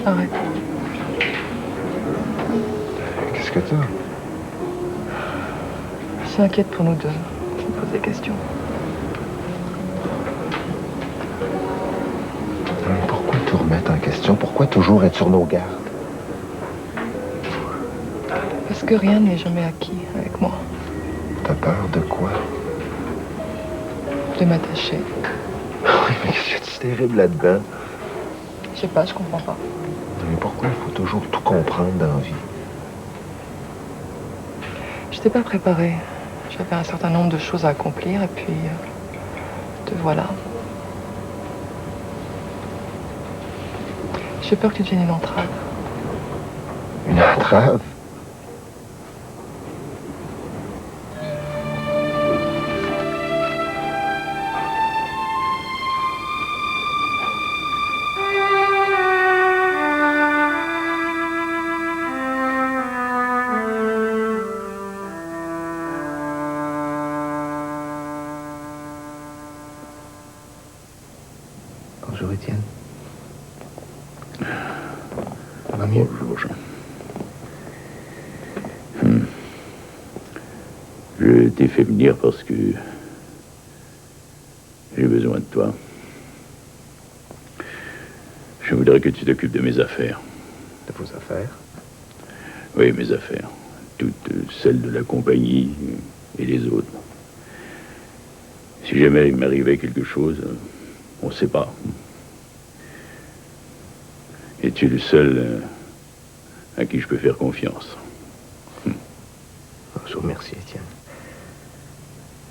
Arrête. Qu'est-ce que t'as? Je suis inquiète pour nous deux. Je me pose des questions. Pourquoi tout remettre en question? Pourquoi toujours être sur nos gardes? Parce que rien n'est jamais acquis avec moi. T'as peur de quoi? De m'attacher. Oui, mais qu'est-ce qu'il y a de si terrible là-dedans? Je sais pas, je comprends pas. Mais pourquoi il faut toujours tout comprendre dans la vie? Je t'ai pas préparé. J'avais un certain nombre de choses à accomplir et puis te voilà. J'ai peur que tu deviennes une entrave. Une entrave? va mieux. Bonjour, Jean. Je t'ai fait venir parce que j'ai besoin de toi. Je voudrais que tu t'occupes de mes affaires. De vos affaires? Oui, mes affaires. Toutes celles de la compagnie et les autres. Si jamais il m'arrivait quelque chose, on ne sait pas. Et tu es le seul à qui je peux faire confiance. Je vous remercie, Étienne.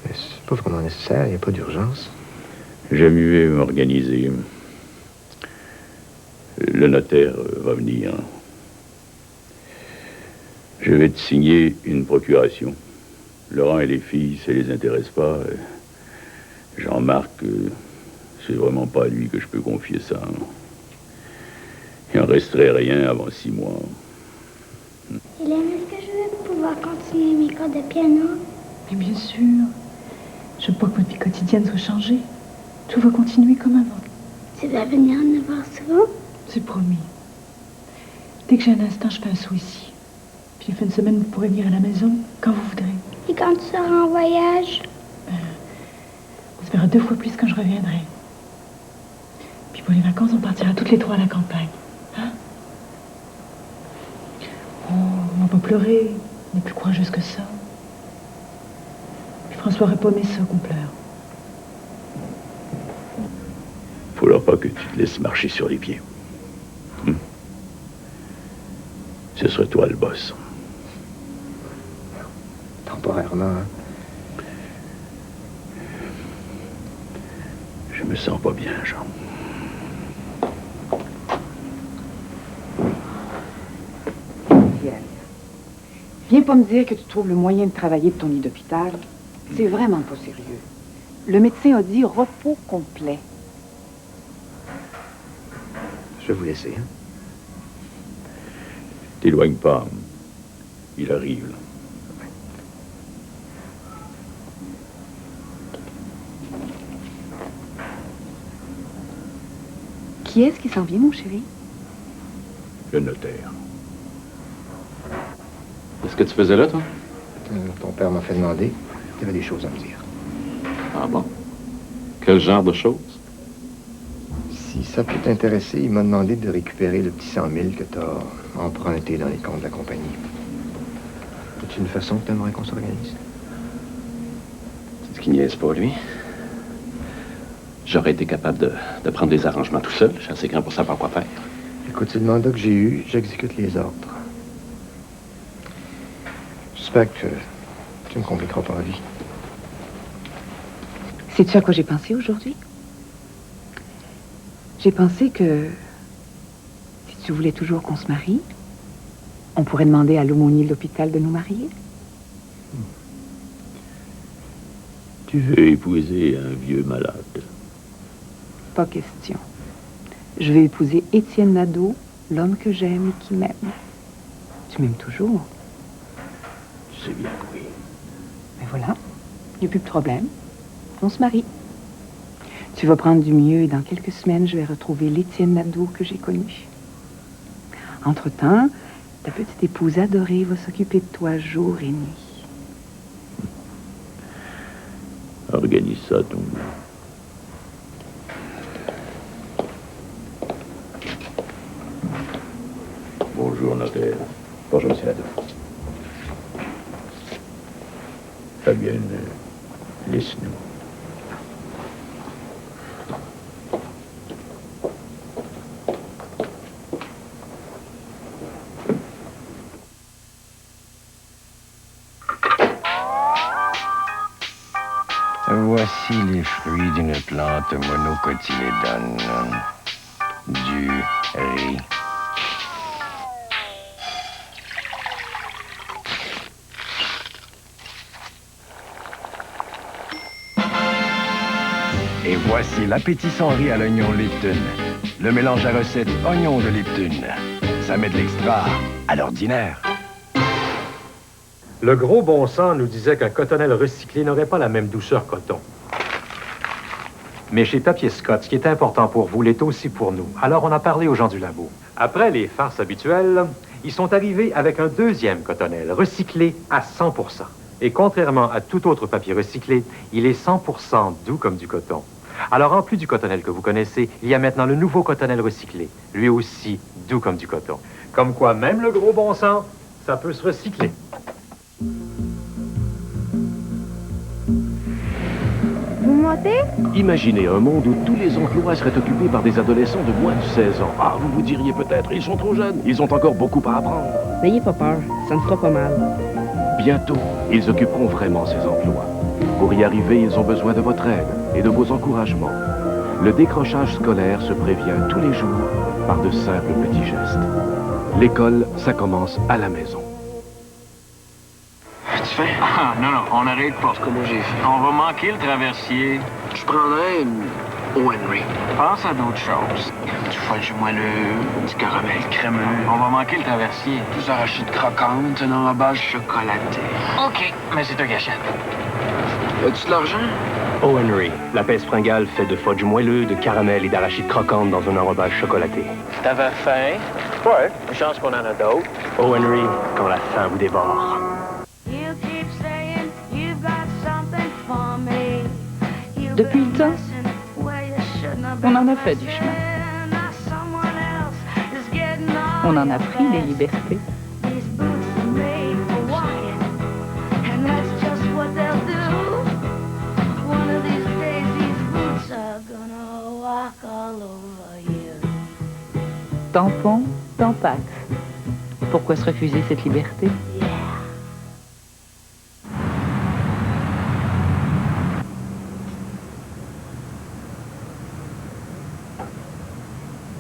Mais c'est pas vraiment nécessaire, il n'y a pas d'urgence. J'aime mieux m'organiser. Le notaire va venir. Je vais te signer une procuration. Laurent et les filles, ça les intéresse pas. Jean-Marc, c'est vraiment pas à lui que je peux confier ça. Il en resterait rien avant 6 mois. Hélène, est-ce que je vais pouvoir continuer mes cours de piano? Mais bien sûr. Je veux pas que votre vie quotidienne soit changée. Tout va continuer comme avant. Tu vas venir nous voir souvent? C'est promis. Dès que j'ai un instant, je fais un saut ici. Puis les fins de semaine, vous pourrez venir à la maison quand vous voudrez. Et quand tu seras en voyage? On se verra 2 fois plus quand je reviendrai. Puis pour les vacances, on partira toutes les 3 à la campagne. Hein? On va pas pleurer. On n'est plus courageuse que ça. Puis François aurait pas aimé ça qu'on pleure. Faudra pas que tu te laisses marcher sur les pieds. Ce serait toi le boss. Temporairement, hein? Je me sens pas bien, Jean. Viens pas me dire que tu trouves le moyen de travailler de ton lit d'hôpital. C'est vraiment pas sérieux. Le médecin a dit repos complet. Je vais vous laisser, hein? T'éloigne pas. Il arrive, là. Qui est-ce qui s'en vient, mon chéri? Le notaire. Qu'est-ce que tu faisais là, toi? Ton père m'a fait demander. Il y avait des choses à me dire. Ah bon? Quel genre de choses? Si ça peut t'intéresser, il m'a demandé de récupérer le petit 100 000 que tu as emprunté dans les comptes de la compagnie. C'est une façon que tu aimerais qu'on s'organise? C'est ce qui niaise pas, lui. J'aurais été capable de prendre des arrangements tout seul. Je suis assez grand pour savoir quoi faire. Écoute, c'est le mandat que j'ai eu. J'exécute les ordres. J'espère que tu me compliqueras pas la vie. Sais-tu à quoi j'ai pensé aujourd'hui? J'ai pensé que si tu voulais toujours qu'on se marie, on pourrait demander à l'aumônier de l'hôpital de nous marier. Tu veux épouser un vieux malade? Pas question. Je vais épouser Étienne Nadeau, l'homme que j'aime et qui m'aime. Tu m'aimes toujours? Tu sais bien que oui. Mais voilà, il n'y a plus de problème. On se marie. Tu vas prendre du mieux et dans quelques semaines, je vais retrouver l'Étienne Nadeau que j'ai connu. Entre-temps, ta petite épouse adorée va s'occuper de toi jour et nuit. Organise ça, ton... Bonjour, notaire. Bonjour, monsieur Nadeau. Fabienne, laisse-nous. Voici les fruits d'une plante monocotylédone. Du riz. Et voici l'appétissant riz à l'oignon Lipton. Le mélange à recette oignon de Lipton. Ça met de l'extra à l'ordinaire. Le gros bon sens nous disait qu'un cotonnelle recyclé n'aurait pas la même douceur coton. Mais chez Papier Scott, ce qui est important pour vous l'est aussi pour nous. Alors on a parlé aux gens du labo. Après les farces habituelles, ils sont arrivés avec un deuxième cotonnelle, recyclé à 100%. Et contrairement à tout autre papier recyclé, il est 100% doux comme du coton. Alors, en plus du cotonnelle que vous connaissez, il y a maintenant le nouveau cotonnelle recyclé, lui aussi doux comme du coton. Comme quoi, même le gros bon sens, ça peut se recycler. Vous montez? Imaginez un monde où tous les emplois seraient occupés par des adolescents de moins de 16 ans. Ah, vous vous diriez peut-être, ils sont trop jeunes, ils ont encore beaucoup à apprendre. N'ayez pas peur, ça ne fera pas mal. Bientôt, ils occuperont vraiment ces emplois. Pour y arriver, ils ont besoin de votre aide et de vos encouragements. Le décrochage scolaire se prévient tous les jours par de simples petits gestes. L'école, ça commence à la maison. Tu fais? Ah, non, on n'arrête pas. Ce que moi j'ai fait. On va manquer le traversier. Je prendrais une O-Henry. Pense à d'autres choses. Du fudge moelleux, du caramel crémeux. On va manquer le traversier. Des arachides croquantes, un enrobage chocolaté. OK, mais c'est un gâchette. As-tu de l'argent? O-Henry, la peste fringale fait de fudge moelleux, de caramel et d'arachides croquantes dans un enrobage chocolaté. T'avais faim? Ouais. Une chance qu'on en a d'autres. O-Henry, quand la faim vous dévore. Depuis le temps, on en a fait du chemin. On en a pris des libertés. Tampon, tampax. Pourquoi se refuser cette liberté?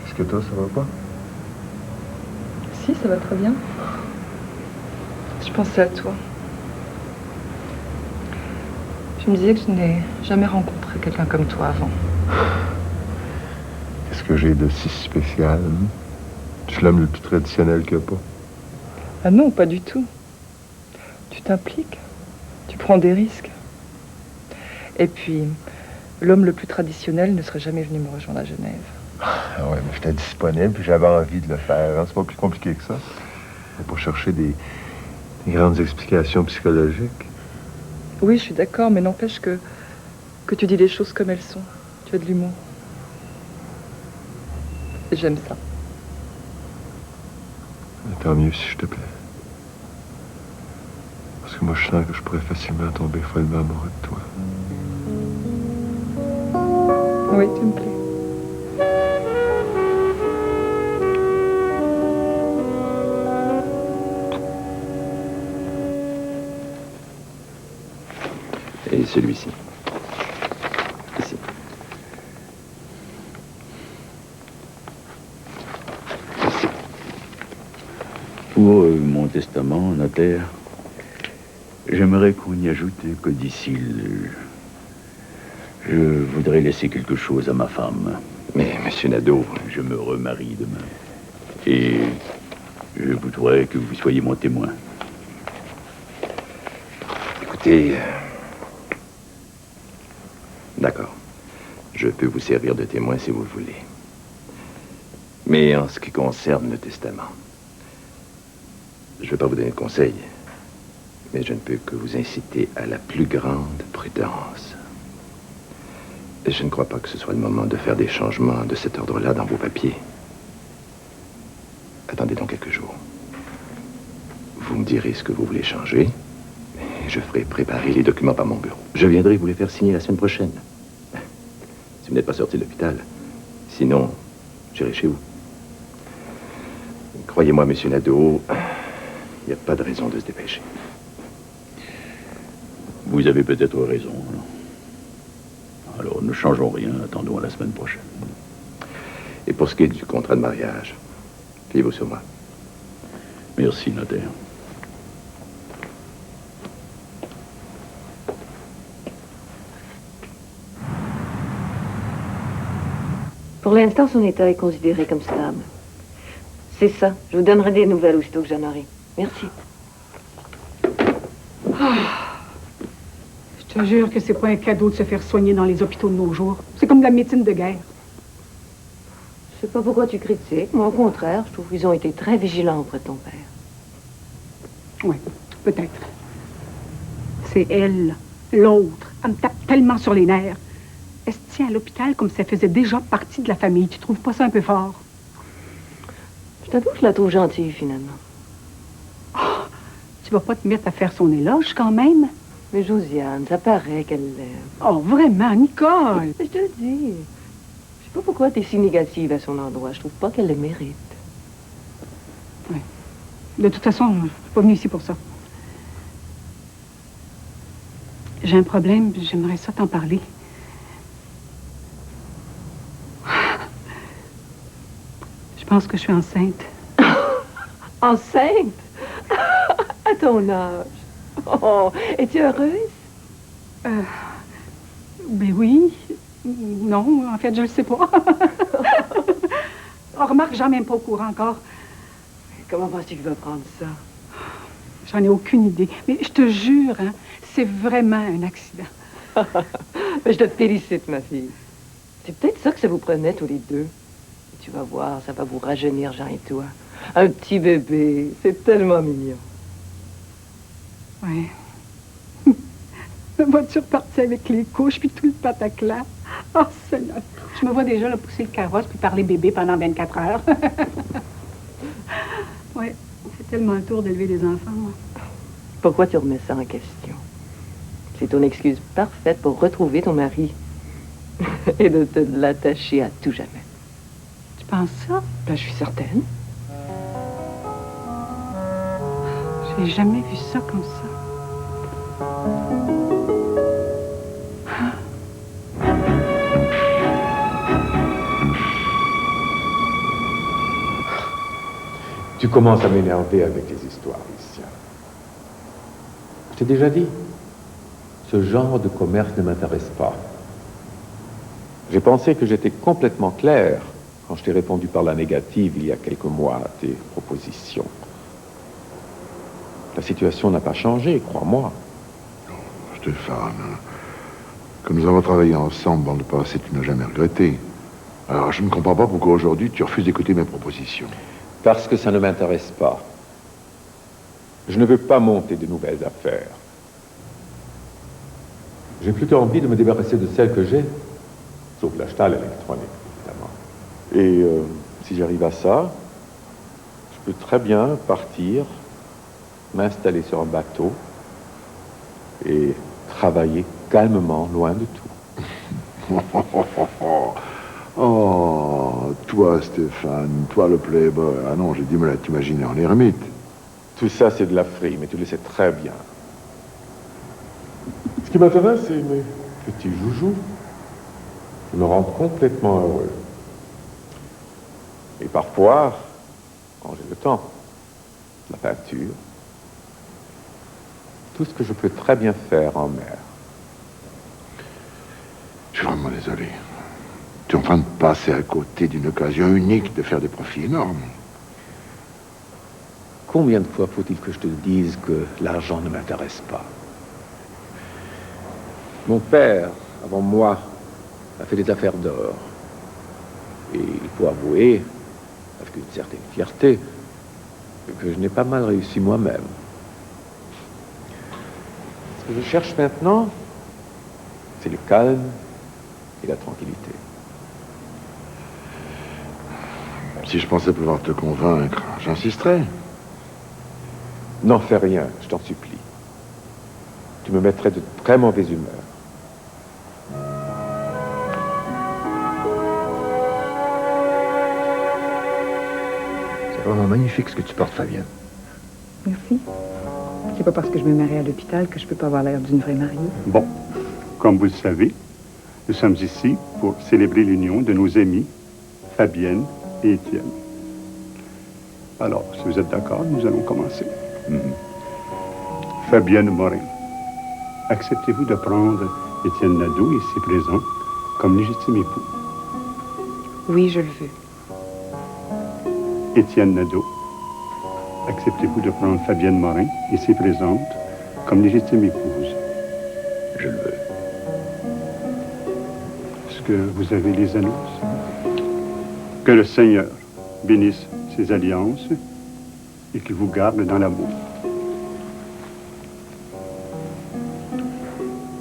Est-ce que toi, ça va pas? Si, ça va très bien. Je pensais à toi. Je me disais que je n'ai jamais rencontré quelqu'un comme toi avant. Qu'est-ce que j'ai de si spécial? Je suis l'homme le plus traditionnel qu'il n'y a pas. Ah non, pas du tout. Tu t'impliques. Tu prends des risques. Et puis, l'homme le plus traditionnel ne serait jamais venu me rejoindre à Genève. Ah ouais, mais j'étais disponible puis j'avais envie de le faire. Hein. C'est pas plus compliqué que ça. C'est pour chercher des grandes explications psychologiques. Oui, je suis d'accord, mais n'empêche que tu dis les choses comme elles sont. Tu as de l'humour. Et j'aime ça. Tant mieux si je te plais. Parce que moi, je sens que je pourrais facilement tomber follement amoureux de toi. Oui, tu me plais. Et celui-ci. Ici. Pour mon testament, notaire, j'aimerais qu'on y ajoute un codicile. Je voudrais laisser quelque chose à ma femme. Mais, monsieur Nadeau, je me remarie demain. Et je voudrais que vous soyez mon témoin. Écoutez... D'accord. Je peux vous servir de témoin si vous le voulez. Mais en ce qui concerne le testament, je ne vais pas vous donner de conseils, mais je ne peux que vous inciter à la plus grande prudence. Et je ne crois pas que ce soit le moment de faire des changements de cet ordre-là dans vos papiers. Attendez donc quelques jours. Vous me direz ce que vous voulez changer, et je ferai préparer les documents par mon bureau. Je viendrai vous les faire signer la semaine prochaine. Si vous n'êtes pas sorti de l'hôpital. Sinon, j'irai chez vous. Croyez-moi, monsieur Nadeau, il n'y a pas de raison de se dépêcher. Vous avez peut-être raison. Alors, ne changeons rien. Attendons à la semaine prochaine. Et pour ce qui est du contrat de mariage, fiez-vous sur moi. Merci, notaire. Pour l'instant, son état est considéré comme stable. C'est ça. Je vous donnerai des nouvelles aussitôt que j'en aurai. Merci. Je te jure que c'est pas un cadeau de se faire soigner dans les hôpitaux de nos jours. C'est comme de la médecine de guerre. Je sais pas pourquoi tu critiques. Moi, au contraire, je trouve qu'ils ont été très vigilants auprès de ton père. Oui, peut-être. C'est elle, l'autre. Elle me tape tellement sur les nerfs. Elle se tient à l'hôpital comme si elle faisait déjà partie de la famille. Tu trouves pas ça un peu fort? Je t'avoue que je la trouve gentille, finalement. Oh, tu vas pas te mettre à faire son éloge, quand même? Mais Josiane, ça paraît qu'elle l'aime. Oh, vraiment, Nicole? Je te le dis. Je sais pas pourquoi t'es si négative à son endroit. Je trouve pas qu'elle le mérite. Oui. De toute façon, je suis pas venue ici pour ça. J'ai un problème, j'aimerais ça t'en parler. Je pense que je suis enceinte. Enceinte? À ton âge? Oh, es-tu heureuse? Ben oui. Non, en fait, je le sais pas. Oh, remarque, j'en ai même pas au courant encore. Comment penses-tu qu'il va prendre ça? J'en ai aucune idée. Mais je te jure, hein, c'est vraiment un accident. Je te félicite, ma fille. C'est peut-être ça que ça vous prenait tous les deux. Et tu vas voir, ça va vous rajeunir, Jean et toi. Un petit bébé, c'est tellement mignon. Oui. La voiture partie avec les couches, puis tout le pataclan. Oh, Seigneur. Je me vois déjà là, pousser le carrosse puis parler bébé pendant 24 heures. Oui, c'est tellement un tour d'élever des enfants, moi. Pourquoi tu remets ça en question? C'est ton excuse parfaite pour retrouver ton mari et de te l'attacher à tout jamais. Tu penses ça? Ben, je suis certaine. J'ai jamais vu ça comme ça. Tu commences à m'énerver avec les histoires, Lucien. Je t'ai déjà dit, ce genre de commerce ne m'intéresse pas. J'ai pensé que j'étais complètement clair quand je t'ai répondu par la négative il y a quelques mois à tes propositions. La situation n'a pas changé, crois-moi. Stéphane, que nous avons travaillé ensemble dans le passé, tu n'as jamais regretté. Alors, je ne comprends pas pourquoi aujourd'hui tu refuses d'écouter mes propositions. Parce que ça ne m'intéresse pas. Je ne veux pas monter de nouvelles affaires. J'ai plutôt envie de me débarrasser de celles que j'ai, sauf l'achat électronique, évidemment. Et si j'arrive à ça, je peux très bien partir, m'installer sur un bateau et travailler calmement, loin de tout. Oh, toi, Stéphane, toi, le playboy. Ah non, j'ai du mal à t'imaginer en ermite. Tout ça, c'est de la frime, et tu le sais très bien. Ce qui m'intéresse, c'est mes petits joujoux qui me rendent complètement heureux. Et parfois, quand j'ai le temps, la peinture, tout ce que je peux très bien faire en mer. Je suis vraiment désolé. Tu es en train de passer à côté d'une occasion unique de faire des profits énormes. Combien de fois faut-il que je te dise que l'argent ne m'intéresse pas? Mon père, avant moi, a fait des affaires d'or. Et il faut avouer, avec une certaine fierté, que je n'ai pas mal réussi moi-même. Ce que je cherche maintenant, c'est le calme et la tranquillité. Si je pensais pouvoir te convaincre, j'insisterais. N'en fais rien, je t'en supplie. Tu me mettrais de très mauvaise humeur. C'est vraiment magnifique ce que tu portes, Fabienne. Merci. C'est pas parce que je me marie à l'hôpital que je peux pas avoir l'air d'une vraie mariée. Bon, comme vous le savez, nous sommes ici pour célébrer l'union de nos amis, Fabienne et Étienne. Alors, si vous êtes d'accord, nous allons commencer. Fabienne Morin, acceptez-vous de prendre Étienne Nadeau, ici présent, comme légitime époux? Oui, je le veux. Étienne Nadeau, acceptez-vous de prendre Fabienne Morin, ici présente, comme légitime épouse? Je le veux. Est-ce que vous avez les annonces? Que le Seigneur bénisse ces alliances et qu'il vous garde dans l'amour.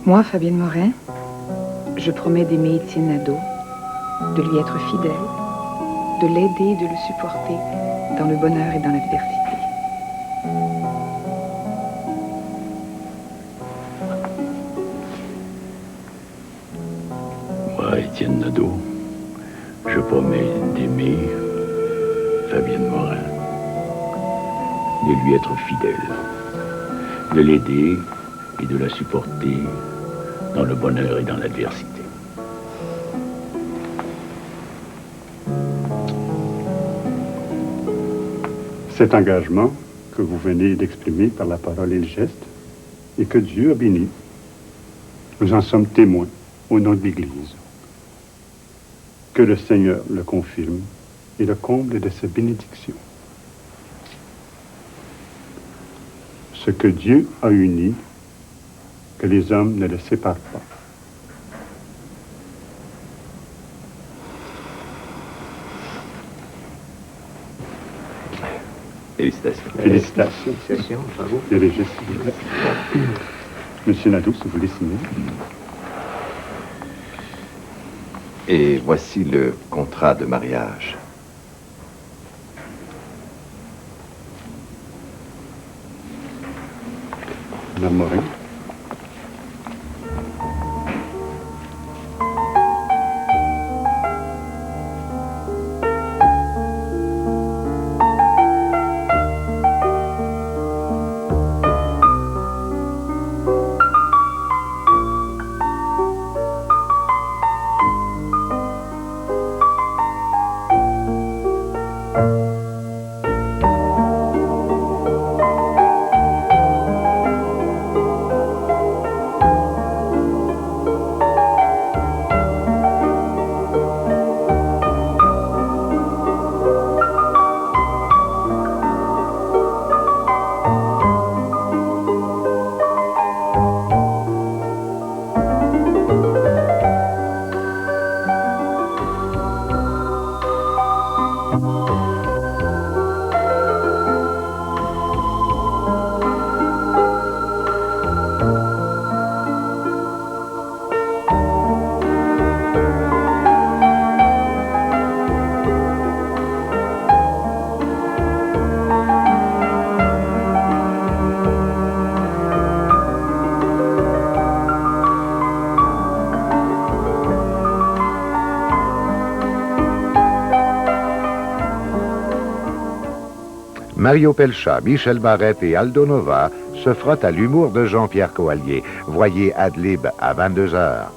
Moi, Fabienne Morin, je promets d'aimer Étienne Nadeau, de lui être fidèle, de l'aider et de le supporter dans le bonheur et dans l'adversité. Moi, Étienne Nadeau, je promets d'aimer Fabienne Morin, de lui être fidèle, de l'aider et de la supporter dans le bonheur et dans l'adversité. Cet engagement que vous venez d'exprimer par la parole et le geste et que Dieu a béni, nous en sommes témoins au nom de l'Église. Que le Seigneur le confirme et le comble de sa bénédiction. Ce que Dieu a uni, que les hommes ne le séparent pas. Félicitations. Félicitations. Félicitations, bravo. Et les gestes, s'il vous plaît. Monsieur Nadeau, si vous voulez signer. Et voici le contrat de mariage. Madame Morin. Mario Pelchat, Michel Barrette et Aldo Nova se frottent à l'humour de Jean-Pierre Coallier. Voyez Adlib à 22h.